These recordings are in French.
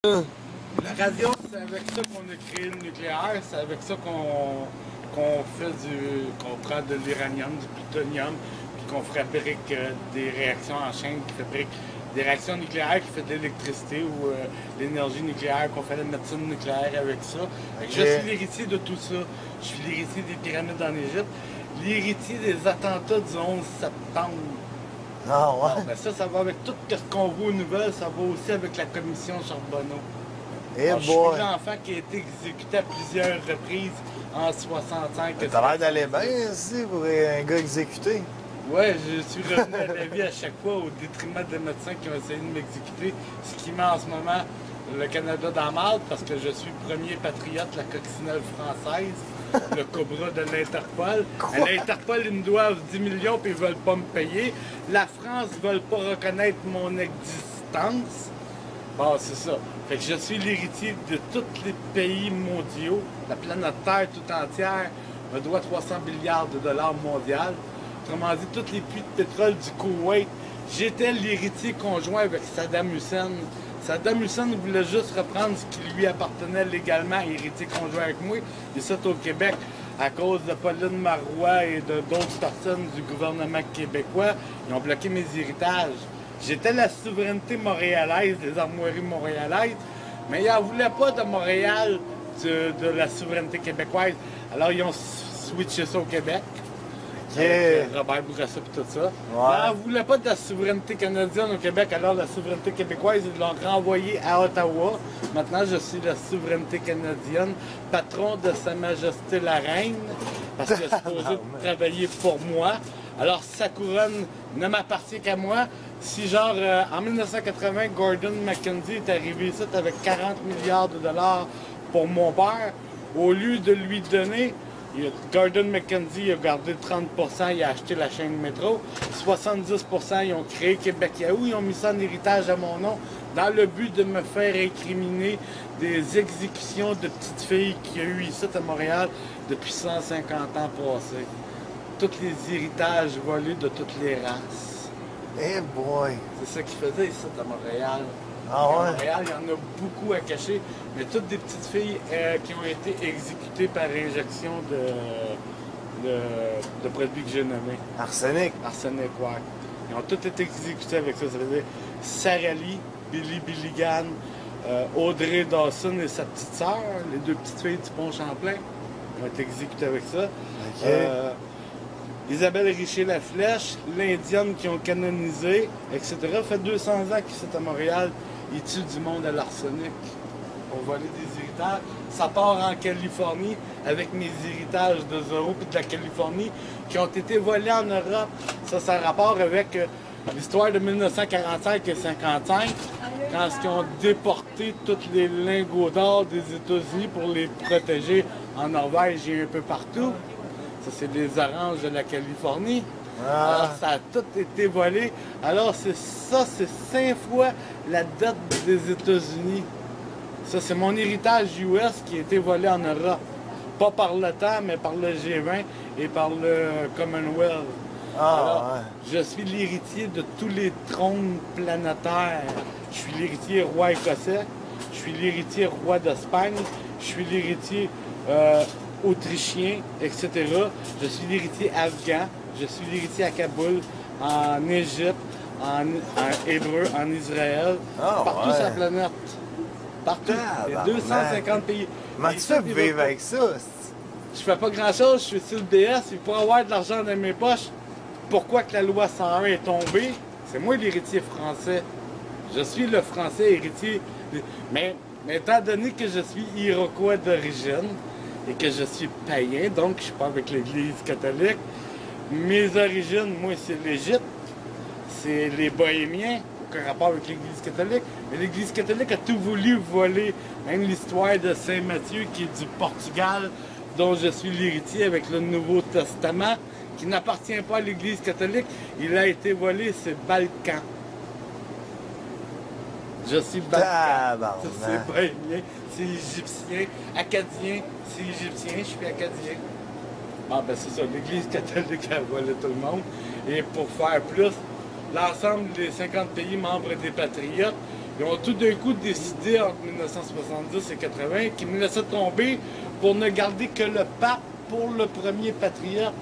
La radio, c'est avec ça qu'on a créé le nucléaire, c'est avec ça qu'on prend de l'uranium, du plutonium, puis qu'on fabrique des réactions en chaîne qui fabriquent des réactions nucléaires qui font de l'électricité ou l'énergie nucléaire, qu'on fait la médecine nucléaire avec ça. Okay. Je suis l'héritier de tout ça. Je suis l'héritier des pyramides en Égypte, l'héritier des attentats du 11 septembre. Ah ouais? Alors, ben ça va avec tout ce qu'on voit aux nouvelles, ça va aussi avec la commission Charbonneau. Hey je suis l'enfant qui a été exécuté à plusieurs reprises en 65. T'as l'air d'aller bien ici pour un gars exécuté. Ouais, je suis revenu à la vie à chaque fois au détriment des médecins qui ont essayé de m'exécuter, ce qui met en ce moment le Canada dans la marde parce que je suis le premier patriote, la coccinelle française, le cobra de l'Interpol. À l'Interpol, ils me doivent 10 millions puis ils veulent pas me payer. La France ne veut pas reconnaître mon existence. Bon, c'est ça. Fait que je suis l'héritier de tous les pays mondiaux. La planète Terre tout entière me doit 300 milliards de dollars mondial. Autrement dit, tous les puits de pétrole du Koweït. J'étais l'héritier conjoint avec Saddam Hussein. Saddam Hussein voulait juste reprendre ce qui lui appartenait légalement, héritier conjoint avec moi. Et ça, au Québec, à cause de Pauline Marois et d'autres personnes du gouvernement québécois, ils ont bloqué mes héritages. J'étais la souveraineté montréalaise, des armoiries montréalaises, mais ils n'en voulaient pas de Montréal, de la souveraineté québécoise. Alors, ils ont switché ça au Québec. Avec Robert Bourassa et tout ça. Ouais. Ils ne voulaient pas de la souveraineté canadienne au Québec, alors la souveraineté québécoise, ils l'ont renvoyée à Ottawa. Maintenant, je suis la souveraineté canadienne, patron de Sa Majesté la Reine, parce qu'elle est supposée travailler pour moi. Alors, sa couronne ne m'appartient qu'à moi. Si, genre, en 1980, Gordon McKenzie est arrivé ici avec 40 milliards de dollars pour mon père, au lieu de lui donner, Gordon McKenzie a gardé 30%, il a acheté la chaîne métro. 70%, ils ont créé Québec Yahoo, ils ont mis ça en héritage à mon nom, dans le but de me faire incriminer des exécutions de petites filles qu'il y a eu ici à Montréal depuis 150 ans passés. Tous les héritages volés de toutes les races. Eh boy! C'est ça qu'ils faisaient ici à Montréal. Ah ouais? À Montréal, il y en a beaucoup à cacher, mais toutes des petites filles qui ont été exécutées par injection de produits que j'ai nommés. Arsenic? Arsenic, ouais. Ils ont toutes été exécutées avec ça. Ça veut dire Sarah Lee, Billy Billigan, Audrey Dawson et sa petite sœur, les deux petites filles du Pont Champlain, ont été exécutées avec ça. Okay. Isabelle Richer-Laflèche, l'Indienne qui ont canonisé, etc. Ça fait 200 ans qu'ils sont à Montréal, ils tuent du monde à l'arsenic pour voler des héritages. Ça part en Californie avec mes héritages de Zorro et de la Californie qui ont été volés en Europe. Ça a rapport avec l'histoire de 1945 et 1955, quand ils ont déporté tous les lingots d'or des États-Unis pour les protéger en Norvège et un peu partout. Ça, c'est des oranges de la Californie. Ah. Alors, ça a tout été volé. Alors, c'est 5 fois la dette des États-Unis. Ça, c'est mon héritage US qui a été volé en Europe. Pas par l'OTAN, mais par le G20 et par le Commonwealth. Ah, alors, je suis l'héritier de tous les trônes planétaires. Je suis l'héritier roi écossais. Je suis l'héritier roi d'Espagne. Je suis l'héritier autrichien, etc. Je suis l'héritier afghan, je suis l'héritier à Kaboul, en Égypte, en Hébreu, en Israël, partout sur la planète. Partout. Il y a 250 pays. Comment tu fais pour vivre avec ça? Je fais pas grand-chose, je suis sur le DS, il faut avoir de l'argent dans mes poches. Pourquoi que la loi 101 est tombée? C'est moi l'héritier français. Je suis le français héritier. Mais étant donné que je suis iroquois d'origine, et que je suis païen, donc je ne suis pas avec l'Église catholique. Mes origines, moi, c'est l'Égypte, c'est les Bohémiens, aucun rapport avec l'Église catholique. Mais l'Église catholique a tout voulu voler, même l'histoire de Saint Matthieu, qui est du Portugal, dont je suis l'héritier avec le Nouveau Testament, qui n'appartient pas à l'Église catholique. Il a été volé, c'est Balkan. Je suis Balkan. C'est Bohémien, c'est Égyptien, Acadien, c'est Égyptien, je suis Acadien. Ah ben c'est ça, l'Église catholique a volé tout le monde. Et pour faire plus, l'ensemble des 50 pays membres des Patriotes, Ils ont tout d'un coup décidé entre 1970 et 80 qu'ils me laissaient tomber pour ne garder que le pape pour le premier patriote,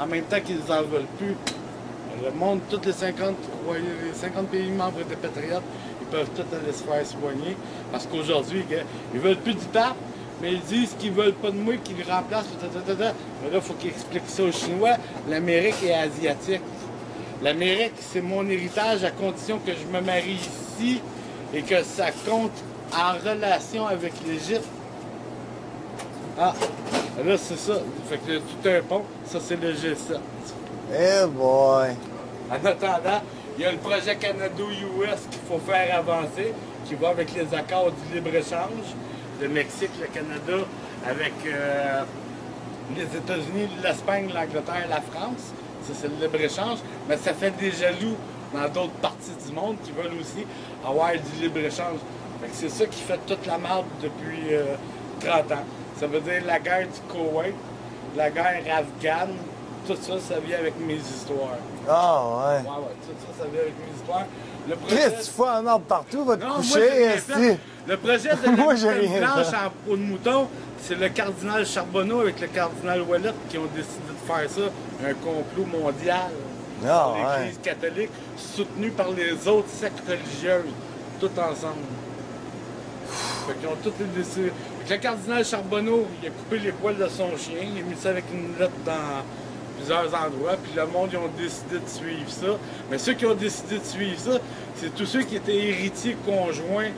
en même temps qu'ils n'en veulent plus. Le monde, tous les 50 pays membres des patriotes, ils peuvent tous aller se faire soigner. Parce qu'aujourd'hui, ils veulent plus du pape, mais ils disent qu'ils veulent pas de moi, qu'ils le remplacent. Mais là, il faut qu'ils expliquent ça aux Chinois. L'Amérique est asiatique. L'Amérique, c'est mon héritage à condition que je me marie ici et que ça compte en relation avec l'Égypte. Ah, là, c'est ça. Fait que tout un pont, ça, c'est le G7. Eh boy! En attendant, il y a le projet Canada-US qu'il faut faire avancer, qui va avec les accords du libre-échange, le Mexique, le Canada, avec les États-Unis, l'Espagne, l'Angleterre, la France. Ça, c'est le libre-échange. Mais ça fait des jaloux dans d'autres parties du monde qui veulent aussi avoir du libre-échange. C'est ça qui fait toute la merde depuis 30 ans. Ça veut dire la guerre du Koweït, la guerre afghane, tout ça, ça vient avec mes histoires. Ah ouais. Ouais, tout ça, ça vient avec mes histoires. Le Chris, tu fous en ordre partout, va te Non, moi, coucher, j'ai rien esti. fait. Le projet de Moi, la j'ai Mountaine rien blanche fait. en peau de mouton, c'est le cardinal Charbonneau avec le cardinal Ouellet qui ont décidé de faire ça, un complot mondial Ah pour ouais. l'Église catholique, soutenu par les autres sectes religieuses, tout ensemble. Fait qu'ils ont tout décidé. Fait que le cardinal Charbonneau, il a coupé les poils de son chien, il a mis ça avec une lettre dans plusieurs endroits, puis le monde, ils ont décidé de suivre ça. Mais ceux qui ont décidé de suivre ça, c'est tous ceux qui étaient héritiers conjoints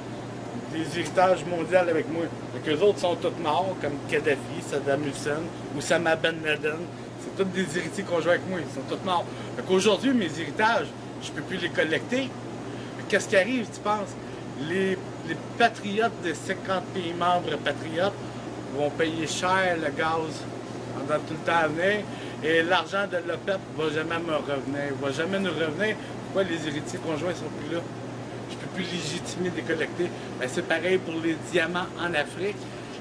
des héritages mondiaux avec moi. Fait qu'eux autres sont tous morts, comme Kadhafi, Saddam Hussein, Oussama Ben Laden. C'est tous des héritiers conjoints avec moi, ils sont tous morts. Fait qu'aujourd'hui, mes héritages, je peux plus les collecter. Qu'est-ce qui arrive, tu penses? Les patriotes des 50 pays membres patriotes vont payer cher le gaz pendant tout le temps à venir et l'argent de l'OPEP va jamais me revenir. Il va jamais nous revenir. Pourquoi les héritiers conjoints sont plus là? Je peux plus légitimer de les collecter. Ben, c'est pareil pour les diamants en Afrique.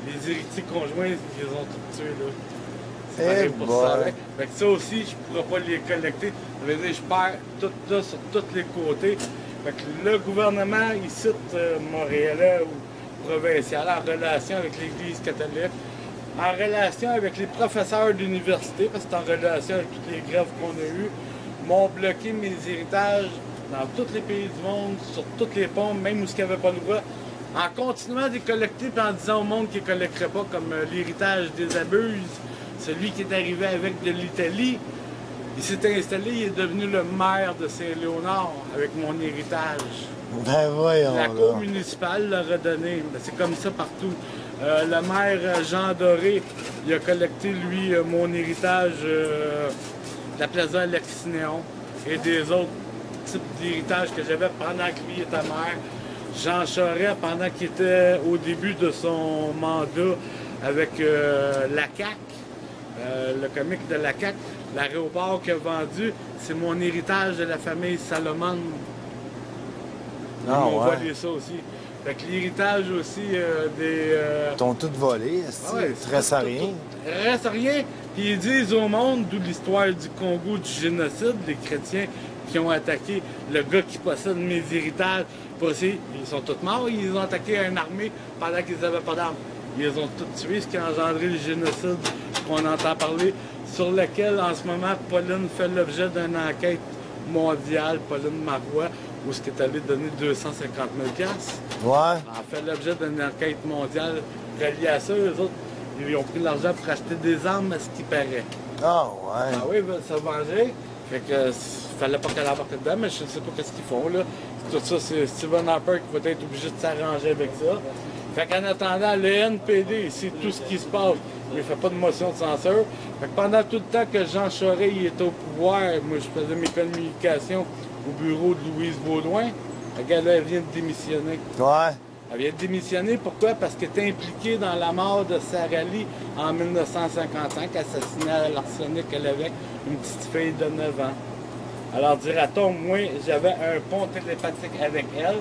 Les héritiers conjoints, ils les ont tous tués là. C'est pareil pour ça. Hein? Fait que ça aussi, je ne pourrais pas les collecter. Ça veut dire que je perds tout là sur tous les côtés. Fait que le gouvernement, ici, montréalais ou provincial, en relation avec l'Église catholique, en relation avec les professeurs d'université, parce que c'est en relation avec toutes les grèves qu'on a eues, m'ont bloqué mes héritages dans tous les pays du monde, sur tous les ponts, même où il n'y avait pas le droit, en continuant de les collecter et en disant au monde qu'ils ne collecteraient pas, comme l'héritage des abuses, celui qui est arrivé avec de l'Italie. Il s'est installé, il est devenu le maire de Saint-Léonard avec mon héritage. Ben voyons La là. cour municipale l'a redonné. Ben, c'est comme ça partout. Le maire Jean Doré, il a collecté, lui, mon héritage de la Plaza Alex-Néon et des autres types d'héritages que j'avais pendant que lui était maire. Jean Charest, pendant qu'il était au début de son mandat avec la CAQ, le comique de la CAQ, l'aéroport qu'il a vendu, c'est mon héritage de la famille Salomon. Ils m'ont volé ça aussi. Fait que l'héritage aussi des... Ils t'ont tout volé, esti. ouais, Il te reste à rien. Il reste rien. Puis ils disent au monde, d'où l'histoire du Congo, du génocide, les chrétiens qui ont attaqué le gars qui possède mes héritages. Pour essayer, ils sont tous morts, ils ont attaqué une armée pendant qu'ils n'avaient pas d'armes. Ils les ont tous tués, ce qui a engendré le génocide qu'on entend parler, sur lequel en ce moment Pauline fait l'objet d'une enquête mondiale, Pauline Marois, où ce qui est allé donner 250 000 $. Ouais. En fait l'objet d'une enquête mondiale reliée à ça. Eux autres, ils ont pris l'argent pour acheter des armes, à ce qui paraît. Ah ouais. Ah oui, ils veulent se venger. Fait que fallait pas qu'elle embarque dedans, mais je ne sais pas qu'est-ce qu'ils font là. Tout ça, c'est Stephen Harper qui va être obligé de s'arranger avec ça. Fait qu'en attendant, le NPD, c'est tout ce qui se passe. Il ne fait pas de motion de censure. Fait que pendant tout le temps que Jean Charest il était au pouvoir, moi je faisais mes communications au bureau de Louise Baudouin. Regarde, elle vient de démissionner. Ouais. Elle vient de démissionner, pourquoi? Parce qu'elle était impliquée dans la mort de Sarah Lee en 1955, assassinée à l'arsenic avec une petite fille de 9 ans. Alors, dira-t-on, moi, j'avais un pont télépathique avec elle,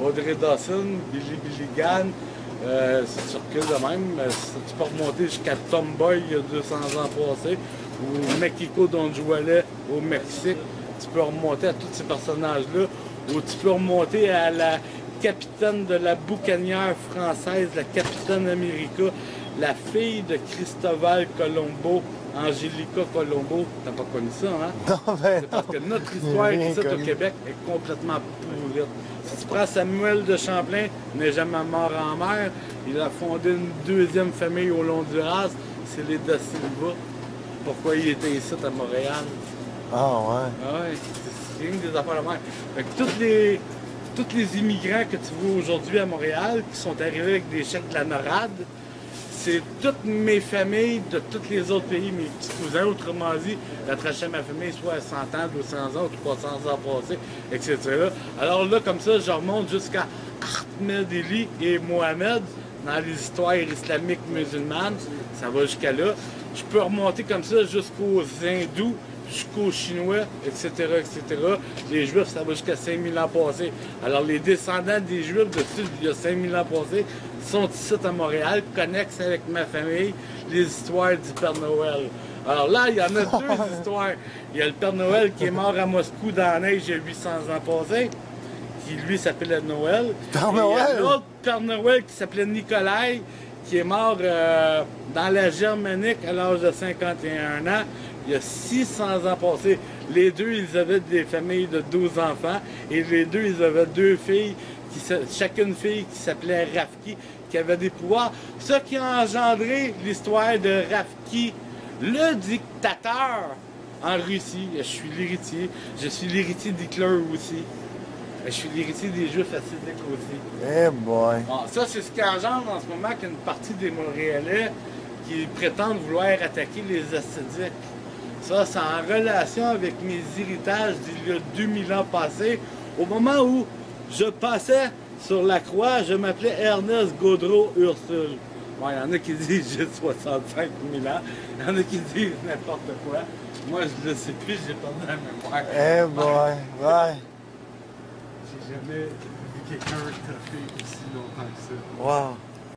Audrey Dawson, Billy Billigan, c'est circule de même. Tu peux remonter jusqu'à Tomboy, il y a 200 ans passés, ou Mexico Don Juarez au Mexique. Tu peux remonter à tous ces personnages-là, ou tu peux remonter à la capitaine de la boucanière française, la capitaine America, la fille de Cristobal Colombo, Angelica Colombo. T'as pas connu ça, hein? Non, ben C'est parce que notre histoire rien ici au connu. Québec est complètement pourrite. Si tu prends Samuel de Champlain, n'est jamais mort en mer. Il a fondé une deuxième famille au Honduras, c'est les Da Silva. Pourquoi il était ici à Montréal? Ah, ouais. Ah ouais, c'est rien que des affaires de mer. Fait que tous les immigrants que tu vois aujourd'hui à Montréal, qui sont arrivés avec des chèques de la NORAD, c'est toutes mes familles de tous les autres pays, mes petits cousins, autrement dit, j'attrachais ma famille soit à 100 ans, 200 ans, 300 ans passés, etc. Alors là, comme ça, je remonte jusqu'à Ahmed Eli et Mohamed dans les histoires islamiques musulmanes, ça va jusqu'à là. Je peux remonter comme ça jusqu'aux hindous, jusqu'aux Chinois, etc., etc. Les Juifs, ça va jusqu'à 5000 ans passés. Alors, les descendants des Juifs de il y a 5000 ans passés sont ici à Montréal, connexes avec ma famille, les histoires du Père Noël. Alors là, il y en a deux histoires. Il y a le Père Noël qui est mort à Moscou dans la neige il y a 800 ans passés, qui lui s'appelait Noël. Père Et il y a Noël? l'autre Père Noël qui s'appelait Nikolai, qui est mort dans la Germanique à l'âge de 51 ans. Il y a 600 ans passés. Les deux, ils avaient des familles de 12 enfants. Et les deux, ils avaient deux filles, chacune fille qui s'appelait Rafki, qui avait des pouvoirs. Ce qui a engendré l'histoire de Rafki, le dictateur en Russie. Je suis l'héritier. Je suis l'héritier d'Hitler aussi. Je suis l'héritier des Juifs hassidiques aussi. Eh boy. Bon, ça, c'est ce qui engendre en ce moment qu'une partie des Montréalais qui prétendent vouloir attaquer les Hassidiques. Ça, c'est en relation avec mes héritages d'il y a 2000 ans passés. Au moment où je passais sur la croix, je m'appelais Ernest Gaudreau Ursule. Bon, il y en a qui disent j'ai 65 000 ans. Il y en a qui disent n'importe quoi. Moi, je ne le sais plus, j'ai perdu la mémoire. Eh boy. Ouais. J'ai jamais vu quelqu'un taper aussi longtemps que ça. Wow.